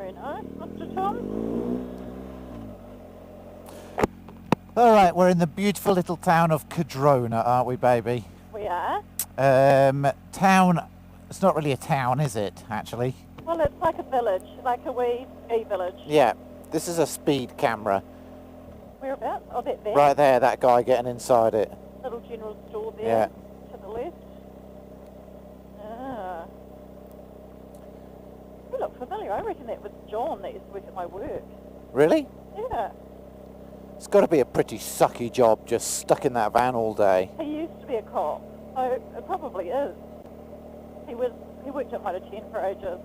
Very nice, Mr. Tom. All right, we're in the beautiful little town of Cadrona, aren't we, baby? We are. Town, it's not really a town, is it, actually? Well, it's like a village, like a wee ski village. Yeah, this is a speed camera. Whereabouts? Oh, that there. Right there, that guy getting inside it. Little general store there. Yeah. To the left. Ah. You look familiar. I reckon that was John that used to work at my work. Really? Yeah. It's got to be a pretty sucky job, just stuck in that van all day. He used to be a cop, so it probably is. He worked at Motor 10 for ages.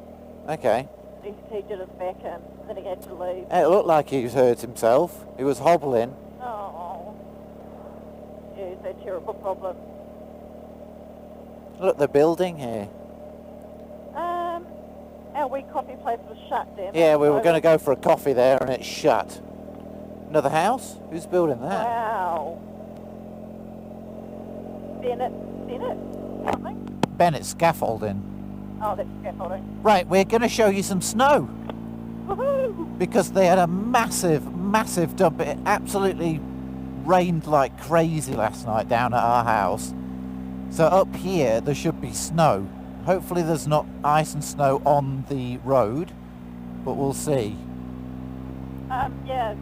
Okay. He did his back in, and then he had to leave. It looked like he was hurt himself. He was hobbling. Oh. Yeah, he's had terrible problems. Look, the building here. Our wee coffee place was shut down. Yeah, we were going to go for a coffee there and it's shut. Another house? Who's building that? Wow. Bennett, something? Bennett scaffolding. Oh, that's scaffolding. Right, we're going to show you some snow. Woohoo! Because they had a massive dump. It absolutely rained like crazy last night down at our house. So up here there should be snow. Hopefully there's not ice and snow on the road, but we'll see. Yes,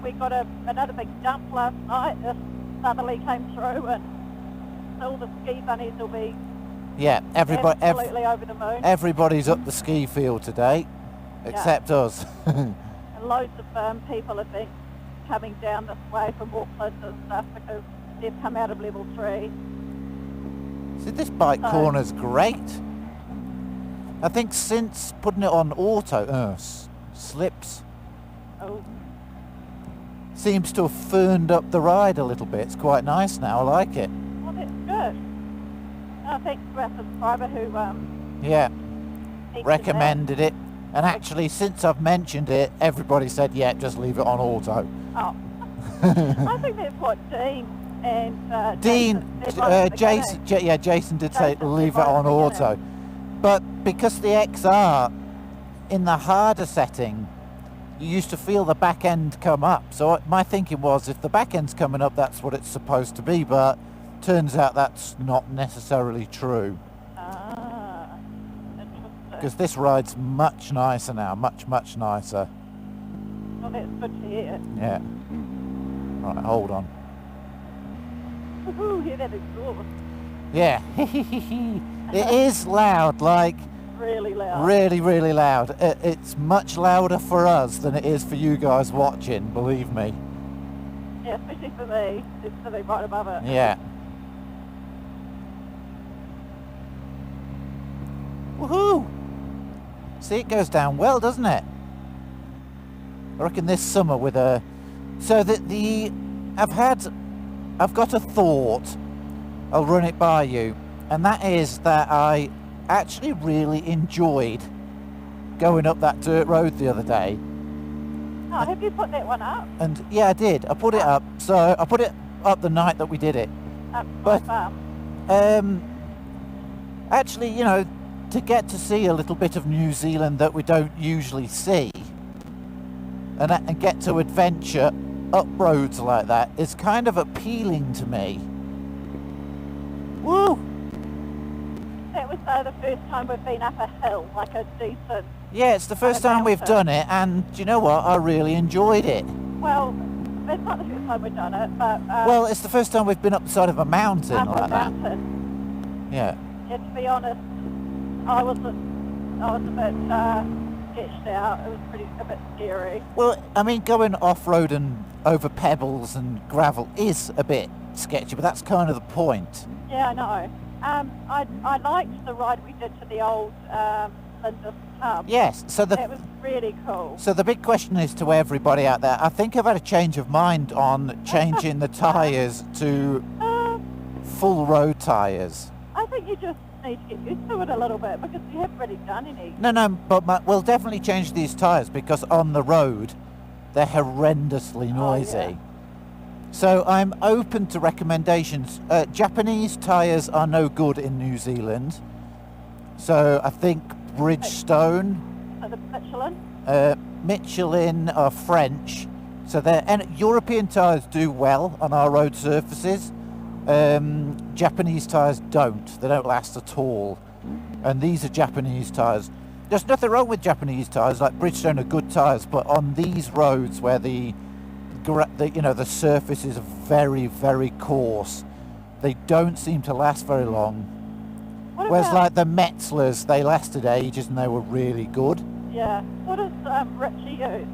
we got another big dump last night. A southerly came through and all the ski bunnies will be absolutely over the moon. Everybody's up the ski field today, except us. And loads of people have been coming down this way from Auckland and stuff because they've come out of level 3. See, this bike corner's great. I think since putting it on auto, slips. Oh. Seems to have firmed up the ride a little bit. It's quite nice now. I like it. Well, that's good. Thanks to our subscriber who recommended it. And actually, since I've mentioned it, everybody said, yeah, just leave it on auto. Oh. I think that's what Dean and Jason did say leave it on auto. But because the XR, in the harder setting, you used to feel the back end come up. So my thinking was, if the back end's coming up, that's what it's supposed to be. But turns out that's not necessarily true. Ah, interesting. Because this ride's much nicer now, much nicer. Well, that's good to hear. Yeah. Right, hold on. Woohoo, hear that exhaust. Yeah. It is loud, like... Really loud. Really loud. It's much louder for us than it is for you guys watching, believe me. Yeah, especially for me. It's sitting right above it. Yeah. Woohoo! See, it goes down well, doesn't it? I reckon this summer with a... So I've got a thought. I'll run it by you. And that is that I actually really enjoyed going up that dirt road the other day. Oh, have you put that one up? And yeah, I did. I put it up. So I put it up the night that we did it. But actually, you know, to get to see a little bit of New Zealand that we don't usually see, and get to adventure up roads like that is kind of appealing to me. Woo! That was the first time we've been up a hill, like a decent... Yeah, it's the first time we've done it, and do you know what? I really enjoyed it. Well, it's not the first time we've done it, but... well, it's the first time we've been up the side of a mountain like that. Yeah. Yeah, to be honest, I was a bit sketched out. It was a bit scary. Well, I mean, going off-road and over pebbles and gravel is a bit sketchy, but that's kind of the point. Yeah, I know. I liked the ride we did to the old Linda's pub. Yes, so that was really cool. So the big question is to everybody out there, I think I've had a change of mind on changing the tyres to full road tyres. I think you just need to get used to it a little bit because you haven't really done any. No, but we'll definitely change these tyres because on the road they're horrendously noisy. Oh, yeah. So I'm open to recommendations. Japanese tyres are no good in New Zealand. So I think Bridgestone. The Michelin? Michelin are French, so and European tyres do well on our road surfaces. Japanese tyres don't. They don't last at all. And these are Japanese tyres. There's nothing wrong with Japanese tyres. Like Bridgestone are good tyres, but on these roads where the surface is very, very coarse, they don't seem to last very long. Whereas like the Metzlers, they lasted ages and they were really good. Yeah. What does Richie use?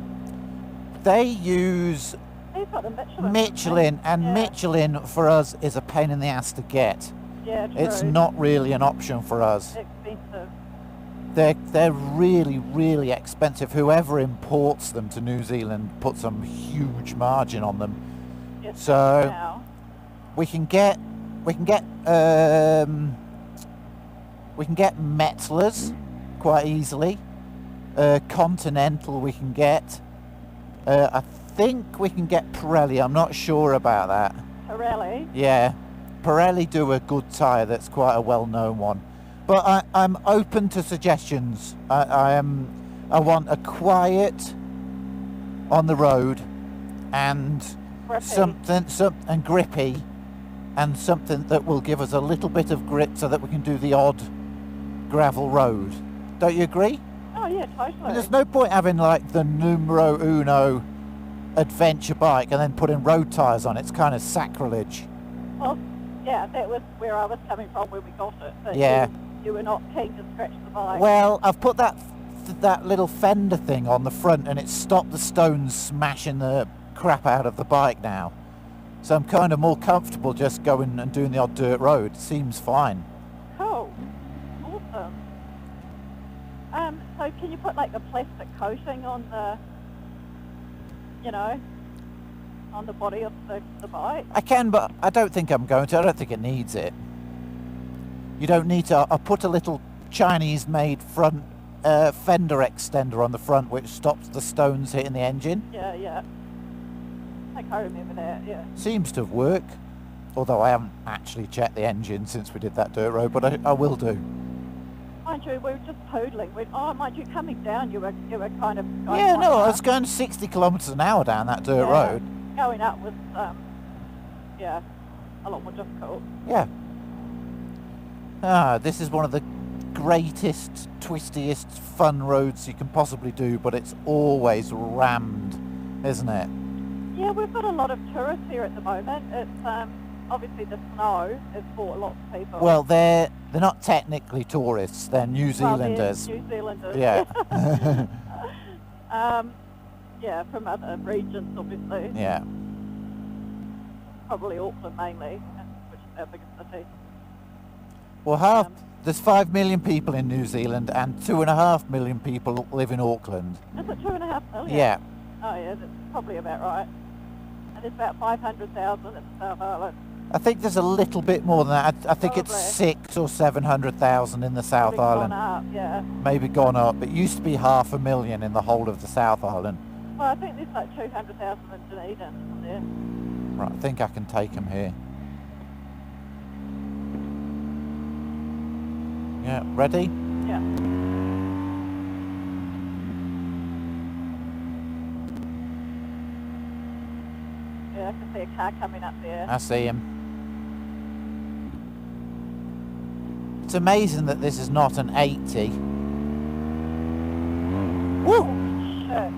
They use He's got a Michelin, and yeah. Michelin for us is a pain in the ass to get. Yeah, true. It's not really an option for us. Expensive. They're really, really expensive. Whoever imports them to New Zealand puts some huge margin on them. Yes, So now. we can get Metzlers quite easily. Continental we can get. I think we can get Pirelli. I'm not sure about that. Pirelli? Yeah, Pirelli do a good tyre. That's quite a well-known one. But I'm open to suggestions. I want a quiet on the road and Grippy. and grippy, and something that will give us a little bit of grip so that we can do the odd gravel road. Don't you agree? Oh yeah, totally. I mean, there's no point having like the numero uno adventure bike and then putting road tyres on. It's kind of sacrilege. Well, yeah, that was where I was coming from when we got it. That Yeah. You were not keen to scratch the bike. Well, I've put that little fender thing on the front and it's stopped the stones smashing the crap out of the bike now. So I'm kind of more comfortable just going and doing the odd dirt road. Seems fine. Cool. Awesome. So can you put like the plastic coating on the, on the body of the bike? I can, but I don't think I'm going to. I don't think it needs it. You don't need to. I'll put a little Chinese-made front fender extender on the front which stops the stones hitting the engine. Yeah. I can't remember that, yeah. Seems to work. Although I haven't actually checked the engine since we did that dirt road, but I will do. Mind you, we were just poodling. Mind you, coming down, you were kind of going Yeah, no, I up. was going 60 kilometres an hour down that dirt road. Going up was, a lot more difficult. Yeah. This is one of the greatest, twistiest, fun roads you can possibly do, but it's always rammed, isn't it? Yeah, we've got a lot of tourists here at the moment. It's obviously the snow has brought lots of people. Well, they're not technically tourists; they're New Zealanders. Well, New Zealanders. Yeah. Yeah, from other regions, obviously. Yeah. Probably Auckland mainly, which is our biggest city. Well, there's 5 million people in New Zealand, and 2.5 million people live in Auckland. Is it 2.5 million? Yeah. Oh yeah, that's probably about right. And there's about 500,000 in the South Island. I think there's a little bit more than that. I think Probably. it's 600,000 or 700,000 in the South Probably Island. gone up, yeah. Maybe gone up. It used to be 500,000 in the whole of the South Island. Well, I think there's like 200,000 in Dunedin from there. Right, I think I can take them here. Yeah, ready? Yeah. Yeah, I can see a car coming up there. I see him. It's amazing that this is not an 80. Woo! Shit.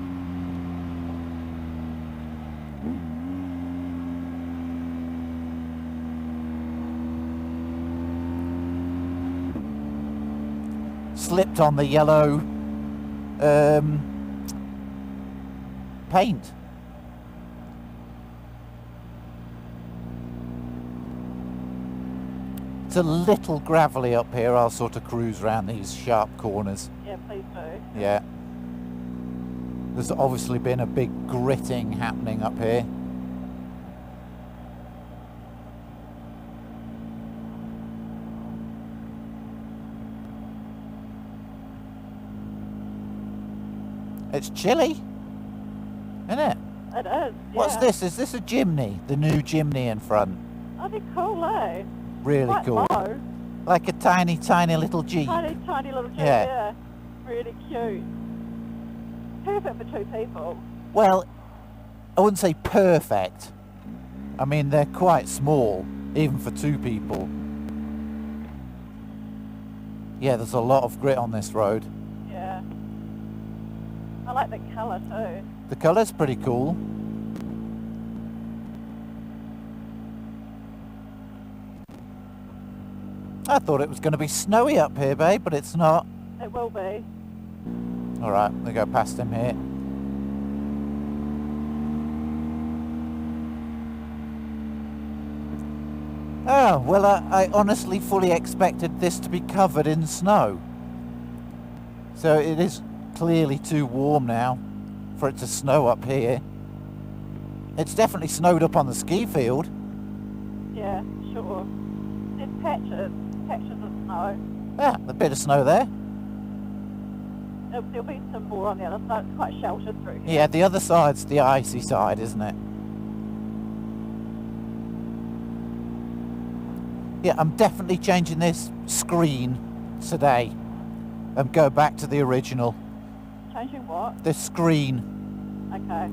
Slipped on the yellow paint. It's a little gravelly up here. I'll sort of cruise around these sharp corners. Yeah, please do. Yeah. There's obviously been a big gritting happening up here. It's chilly, isn't it? It is, yeah. What's this? Is this a chimney? The new chimney in front. Oh, they're cool, eh? Really Quite cool. low. Like a tiny, tiny little Jeep. Tiny little Jeep, Yeah. yeah. Really cute. perfect for 2 people. Well, I wouldn't say perfect. I mean, they're quite small, even for 2 people. Yeah, there's a lot of grit on this road. Yeah. I like the colour too. The colour's pretty cool. I thought it was going to be snowy up here, babe, but it's not. It will be. Alright, we go past him here. Oh, well, I honestly fully expected this to be covered in snow. So it is clearly too warm now for it to snow up here. It's definitely snowed up on the ski field. Yeah, sure. There's patches of snow. Yeah, a bit of snow there. There'll be some more on the other side. It's quite sheltered through here. Yeah, the other side's the icy side, isn't it? Yeah, I'm definitely changing this screen today and go back to the original. Changing what? This screen. Okay.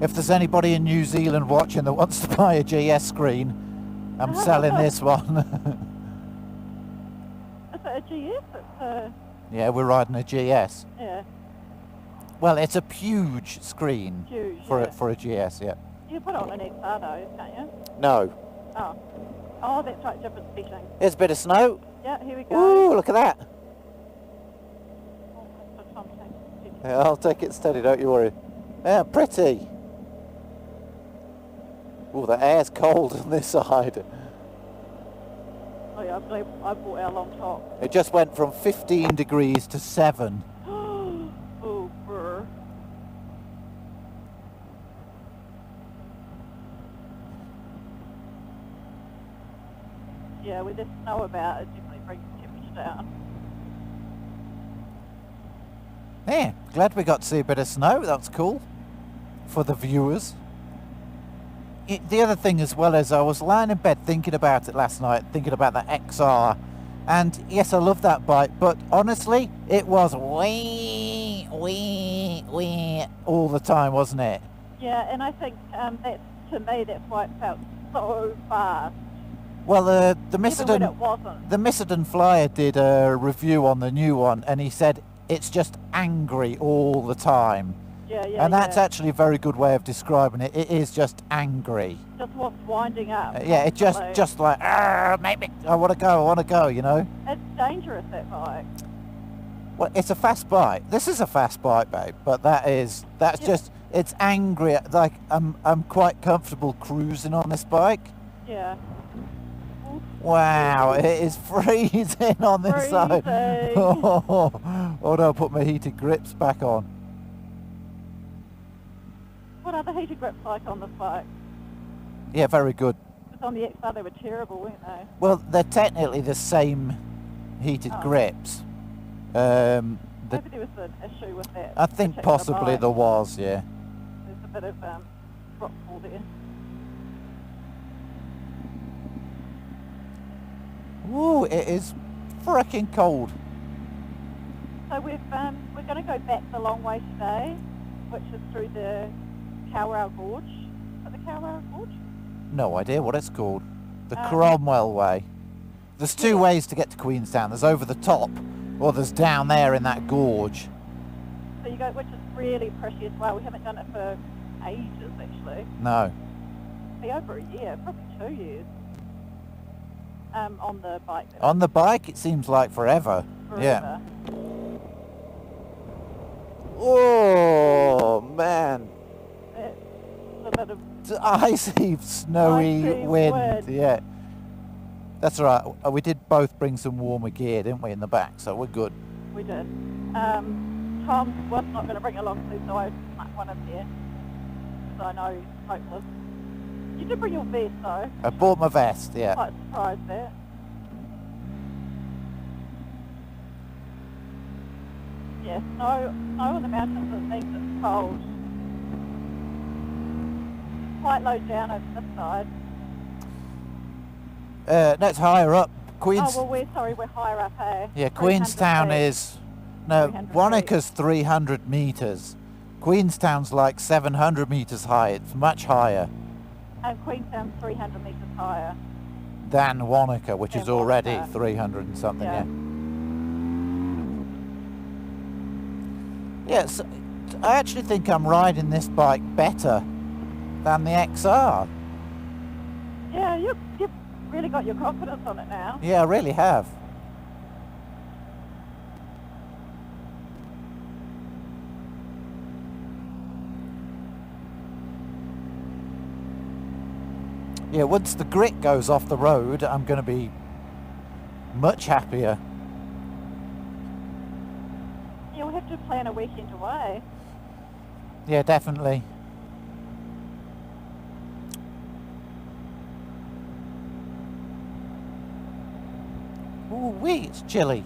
If there's anybody in New Zealand watching that wants to buy a GS screen, I'm selling this one. Is it a GS? It's a... Yeah, we're riding a GS. Yeah. Well, it's a huge screen for a GS, yeah. You put it on an XR though, can't you? No. Oh. Oh, that's right, different setting. Here's a bit of snow. Yeah, here we go. Ooh, look at that. Oh, that's good time. Yeah, I'll take it steady, don't you worry. Yeah, pretty. Ooh, the air's cold on this side. Oh yeah, I believe I bought our long top. It just went from 15 degrees to 7. Oh, brr. Yeah, with this snow about, it definitely brings the temperature down. Yeah, glad we got to see a bit of snow. That's cool for the viewers. The other thing as well is I was lying in bed thinking about it last night, thinking about the XR. And yes, I love that bike, but honestly, it was wee all the time, wasn't it? Yeah, and I think that, to me, that's why it felt so fast. Well, the Even when it wasn't. Missenden Flyer did a review on the new one, and he said it's just angry all the time. Yeah, yeah, and that's actually a very good way of describing it. It is just angry. Just what's winding up. Yeah, it just like, maybe I want to go, you know. It's dangerous, that bike. Well, it's a fast bike. This is a fast bike, babe, but that's just, it's angry. Like, I'm quite comfortable cruising on this bike. Yeah. Wow, it is freezing on this side. Oh no, I'll put my heated grips back on. What are the heated grips like on this bike? Yeah, very good. Because on the XR they were terrible, weren't they? Well, they're technically the same heated grips. Maybe there was an issue with that. I think possibly there was, yeah. There's a bit of drop fall there. Ooh, it is freaking cold. So we're going to go back the long way today, which is through the Cowra Gorge. Is it the Cowra Gorge? No idea what it's called. The Cromwell Way. There's two ways to get to Queenstown. There's over the top, or there's down there in that gorge. So you go, which is really pretty as well. We haven't done it for ages, actually. No. It'll be over a year, probably 2 years. On the bike. On the bike, it seems like forever. Yeah. Oh, man. It's a bit of icy, snowy wind. Yeah. That's all right. We did both bring some warmer gear, didn't we, in the back, so we're good. We did. Tom was not going to bring along two, so I snuck one in there. Because I know he's hopeless. You did bring your vest, though. I bought my vest, yeah. Quite surprised there. Yeah, snow on the mountains, it means it's cold. Quite low down over this side. No, it's higher up. Oh, well, we're higher up, hey? Yeah, Queenstown is... No, Wanaka's 300 metres. Queenstown's like 700 metres high. It's much higher And Queenstown's 300 metres higher. than Wanaka, which is already Wanaka. 300 and something, Yeah. Yes, I actually think I'm riding this bike better than the XR. Yeah, you've really got your confidence on it now. Yeah, I really have. Yeah, once the grit goes off the road, I'm going to be much happier. Yeah, we'll have to plan a weekend away. Yeah, definitely. Ooh wee, it's chilly.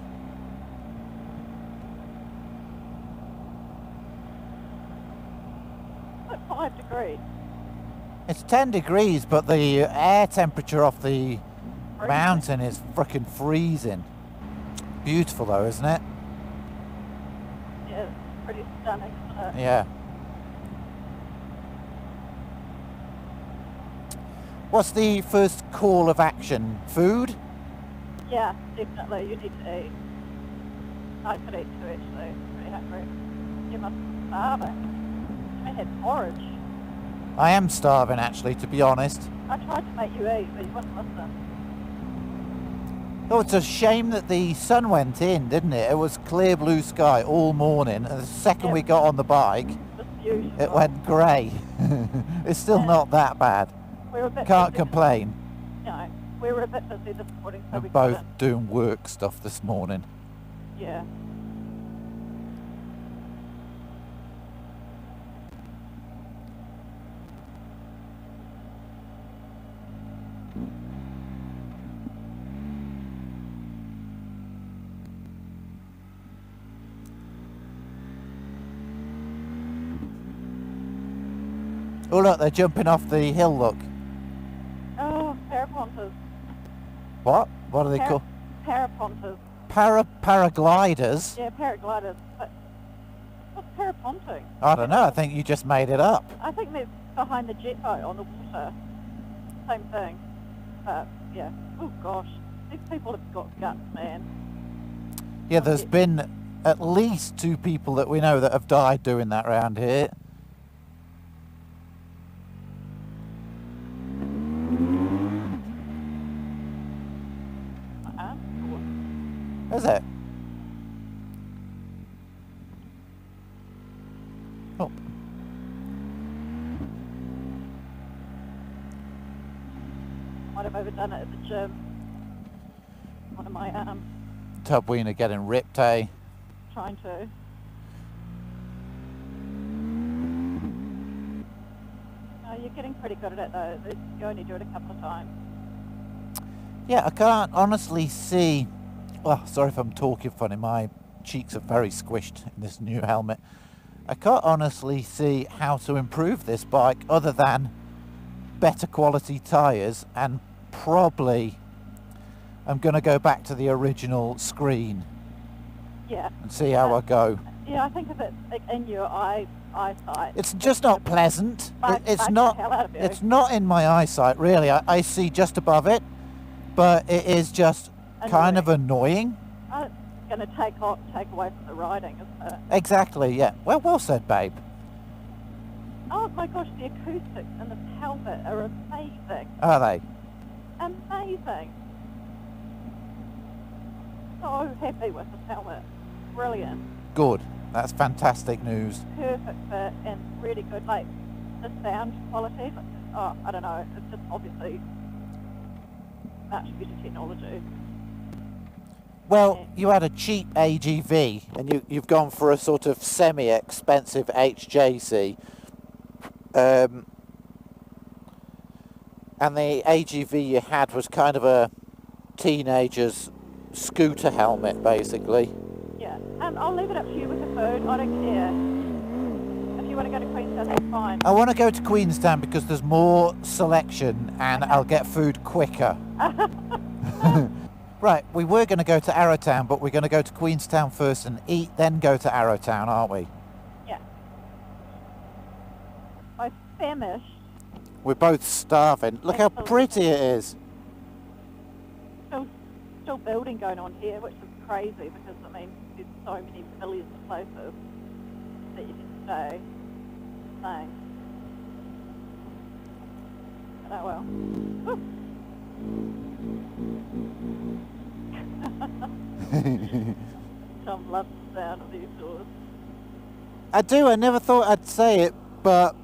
It's 5 degrees. It's 10 degrees, but the air temperature off the mountain is frickin' freezing. Beautiful though, isn't it? Yeah, it's pretty stunning, isn't it? Yeah. What's the first call of action? Food? Yeah, definitely. You need to eat. I could eat too, actually. Pretty hungry. You must be starving. I had porridge. I am starving, actually, to be honest. I tried to make you eat, but you wouldn't listen. Oh, it's a shame that the sun went in, didn't it? It was clear blue sky all morning, and the second we got on the bike, Just beautiful. it went grey. It's still not that bad. We were a bit Can't busy. complain. No, we were a bit busy this morning, so We're we both couldn't. doing work stuff this morning. Yeah. Oh look, they're jumping off the hill, look. Oh, paraponters. What? What are they called? Paraponters. Paragliders? Yeah, paragliders. But what's paraponting? I don't know, I think you just made it up. I think they're behind the jet boat on the water. Same thing. But, yeah. Oh, gosh. These people have got guts, man. Yeah, there's been at least 2 people that we know that have died doing that round here. Is it? Oh. Might have overdone it at the gym. One of my Tubweener getting ripped, eh? trying to. No, you're getting pretty good at it though. You only do it a couple of times. Yeah, I can't honestly see... Well, sorry if I'm talking funny, my cheeks are very squished in this new helmet. I can't honestly see how to improve this bike other than better quality tyres, and probably I'm going to go back to the original screen Yeah. and see how I go. Yeah, I think of it like, in your eyesight. It's just not pleasant. It's the not. hell out of you. It's not in my eyesight really. I see just above it, but it is just kind of annoying. It's going to take away from the riding, isn't it? Exactly. Yeah. Well said, babe. Oh my gosh, the acoustics in this helmet are amazing. Are they? Amazing. So happy with this helmet. Brilliant. Good. That's fantastic news. Perfect fit and really good. Like the sound quality. Oh, I don't know. It's just obviously much better technology. Well, you had a cheap AGV and you've gone for a sort of semi-expensive HJC. And the AGV you had was kind of a teenager's scooter helmet, basically. Yeah. I'll leave it up to you with the food. I don't care. If you want to go to Queenstown, that's fine. I want to go to Queenstown because there's more selection and I'll get food quicker. Right, we were going to go to Arrowtown, but we're going to go to Queenstown first and eat, then go to Arrowtown, aren't we? Yeah. famished. We're both starving. Look how pretty it is. Still building going on here, which is crazy because, I mean, there's so many millions of places that you can stay. Insane. But oh well. Tom loves the sound of these doors. I do. I never thought I'd say it, but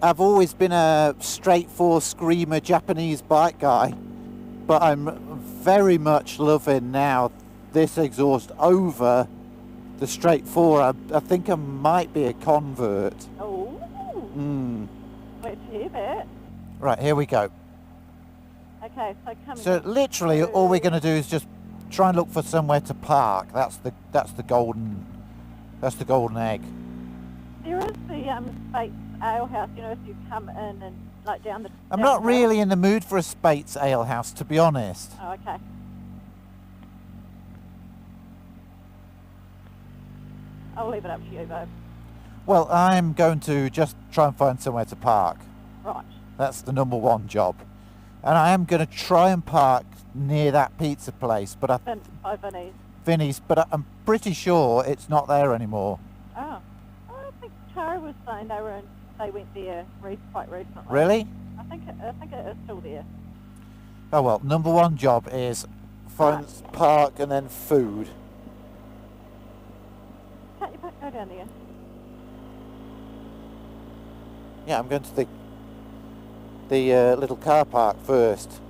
I've always been a straight four screamer Japanese bike guy. But I'm very much loving now this exhaust over the straight four. I think I might be a convert. Oh. Wait to hear that. Right, here we go. Okay, so coming. So literally, all we're going to do is just try and look for somewhere to park. That's the golden egg. There is the Spates Ale House. You know, if you come in and like down the. I'm not really in the mood for a Spates Ale House, to be honest. Oh, okay. I'll leave it up to you, babe. Well, I'm going to just try and find somewhere to park. Right. That's the number one job. And I am going to try and park near that pizza place, but By Vinny's. Vinny's, but I'm pretty sure it's not there anymore. Oh. I think Tara was saying they went there quite recently. Really? I think it is still there. Oh well, number one job is find park and then food. Can't you go down there? Yeah, I'm going to the little car park first.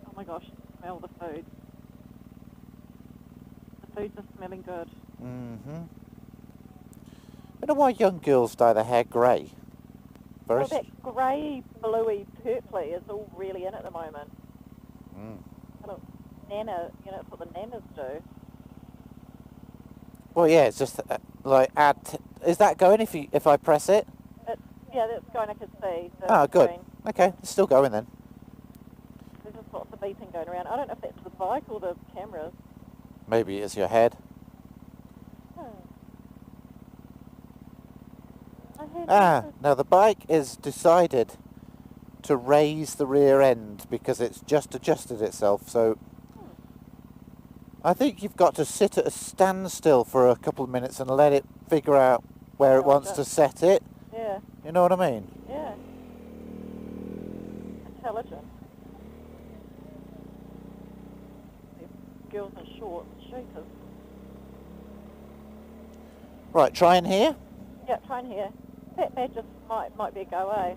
Oh my gosh, smell the food. The foods are smelling good. Mm-hmm. I don't know why young girls dye their hair grey. Well, that grey, bluey, purpley is all really in at the moment. Kind of nana, you know, that's what the nanas do. Well, yeah, it's just like add. Is that going if I press it? Yeah, that's going. I can see. Oh, good. Screen. Okay, it's still going then. There's just lots of beeping going around. I don't know if that's the bike or the cameras. Maybe it's your head. Now the bike is decided to raise the rear end because it's just adjusted itself, so I think you've got to sit at a standstill for a couple of minutes and let it figure out where it wants to set it. Yeah. You know what I mean? Yeah. Intelligent. These girls in shorts, shooters. Right, try in here. Yeah, try in here. That just might be a go, eh?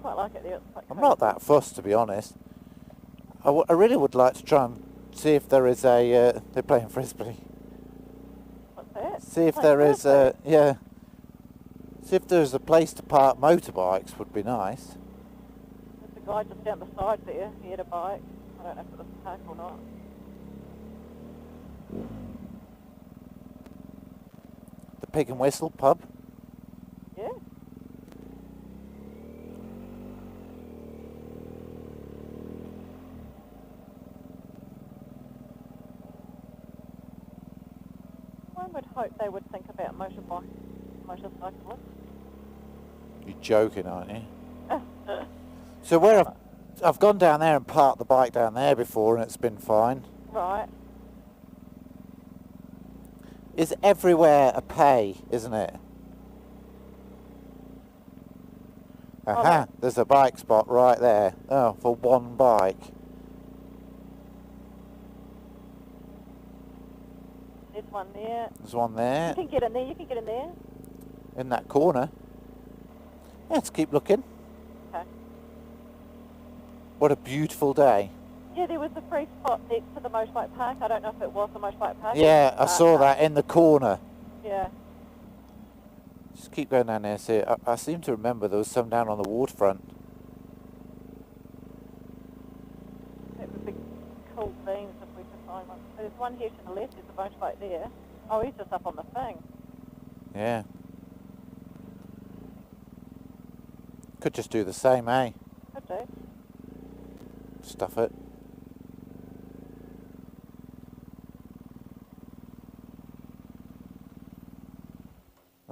Quite like it there. It's quite I'm not that fussed, to be honest. I really would like to try and see if there is a... they're playing frisbee. What's that? See if there is a... Yeah. See if there's a place to park motorbikes would be nice. There's a guy just down the side there. He had a bike. I don't know if it was parked or not. The Pig and Whistle pub. Yeah. One would hope they would think about motorcyclists. You're joking, aren't you? So where I've gone down there and parked the bike down there before and it's been fine. Right. Is everywhere a pay, isn't it? Aha, there's a bike spot right there. Oh, for one bike. There's one there. There's one there. You can get in there. You can get in there. In that corner. Let's keep looking. Okay. What a beautiful day. Yeah, there was a free spot next to the motorbike park. I don't know if it was the motorbike park. Yeah, I saw that in the corner. Yeah. Just keep going down there. See, I seem to remember there was some down on the waterfront. That would be cool beans if we could find one. There's one here to the left. There's a motorbike there. Oh, he's just up on the thing. Yeah. Could just do the same, eh? Could do. Stuff it.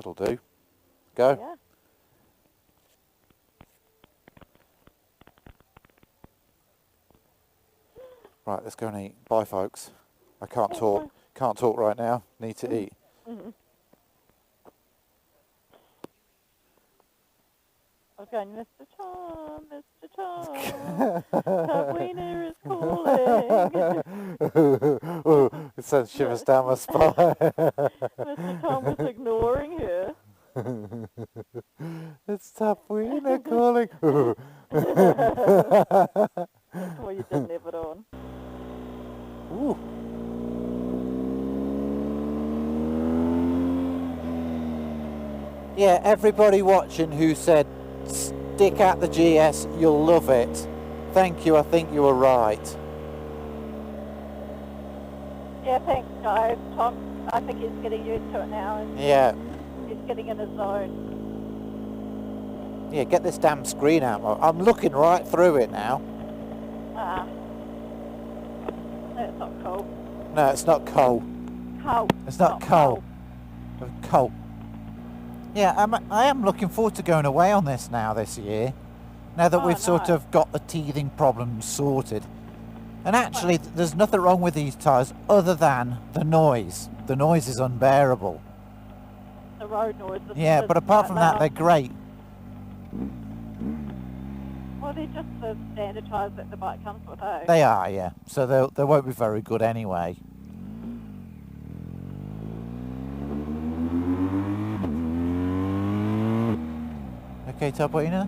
That'll do. Go. Yeah. Right, let's go and eat. Bye, folks. I can't talk. Can't talk right now. Need to eat. Mm-hmm. I was going, Mr. Tom, Mr. Tom, Tom Wiener is calling. It sends shivers down my spine. Mr. Tom was ignoring her. It's Tom Wiener calling. That's why you didn't have it on. Ooh. Yeah, everybody watching who said, stick at the GS, you'll love it. Thank you, I think you were right. Yeah, thanks guys. Tom, I think he's getting used to it now. And Yeah. he's getting in his zone. Yeah, get this damn screen out. I'm looking right through it now. That's not cool. No, it's not coal. Coal. It's not coal. Coal. Yeah, I am looking forward to going away on this now this year. Now that we've sort of got the teething problems sorted. And actually, there's nothing wrong with these tyres other than the noise. The noise is unbearable. The road noise. Yeah, but apart from that, they're great. Well, they're just the standard tyres that the bike comes with, eh? They are, yeah. So they won't be very good anyway. Okay, Tabuina?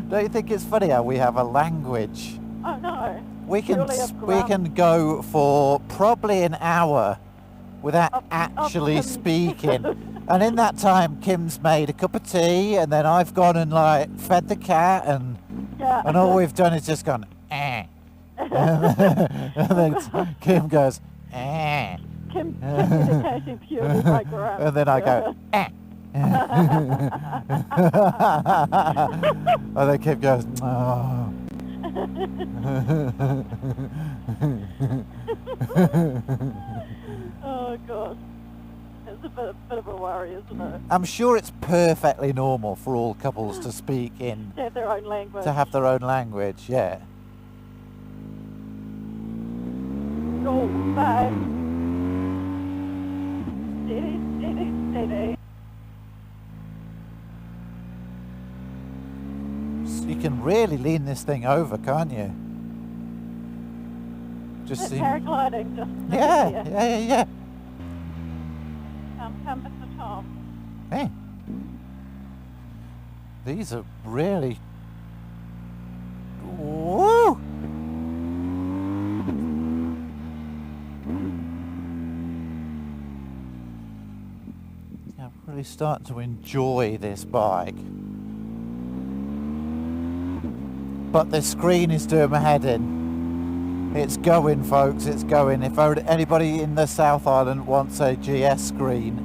Don't you think it's funny how we have a language? Oh no. We can go for probably an hour without actually speaking. And in that time, Kim's made a cup of tea, and then I've gone and like fed the cat, and all we've done is just gone, eh. And then Kim goes, eh. Kim communicating purely by grammar. And then I go, eh. And then Kim goes, oh. Oh God. It's a bit of a worry, isn't it? I'm sure it's perfectly normal for all couples to speak in... To have their own language. To have their own language, yeah. Oh, bye. Steady, steady, steady. So you can really lean this thing over, can't you? Just see. Paragliding, just. Yeah. Come, Mr. Tom. Hey. These are really. Woo! I'm really starting to enjoy this bike. But the screen is doing my head in. It's going, folks, it's going. If anybody in the South Island wants a GS screen,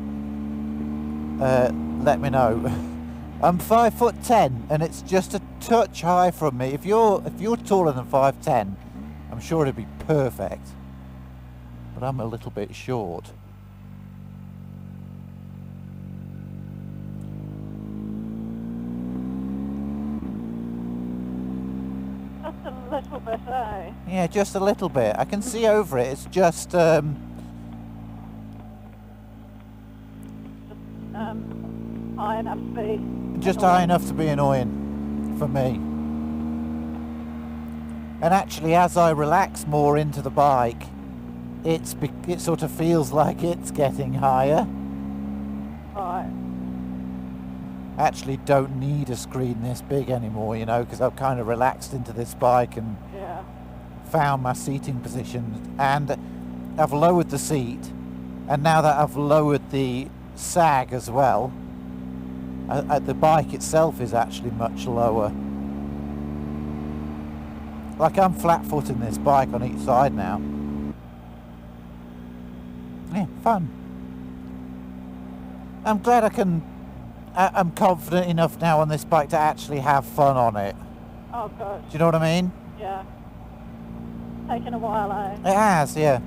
let me know. I'm 5'10", and it's just a touch high from me. If you're taller than 5'10", I'm sure it'd be perfect. But I'm a little bit short. Just a little bit, eh? Yeah, just a little bit. I can see over it. It's just high enough to be. Just high enough to be annoying for me. And actually, as I relax more into the bike, it sort of feels like it's getting higher. Right. Actually don't need a screen this big anymore, you know, because I've kind of relaxed into this bike and found my seating position, and I've lowered the seat, and now that I've lowered the sag as well, the bike itself is actually much lower. Like I'm flat-footing this bike on each side now. Yeah, fun. I'm glad I'm confident enough now on this bike to actually have fun on it. Oh, good. Do you know what I mean? Yeah. Taken a while, eh? It has, yeah.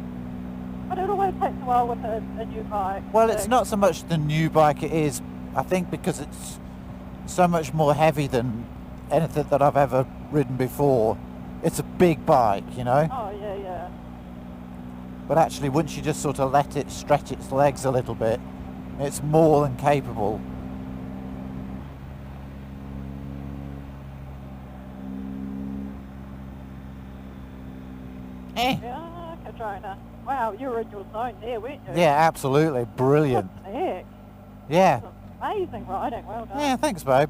But it always takes a while with a new bike. Well, so. it's not so much the new bike it is, I think, because it's so much more heavy than anything that I've ever ridden before. It's a big bike, you know? Oh, yeah. But actually, once you just sort of let it stretch its legs a little bit, it's more than capable. Yeah, Katrina. Wow, you were in your zone there, weren't you? Yeah, absolutely. Brilliant. What the heck? Yeah. Amazing riding, well done. Yeah, thanks, babe.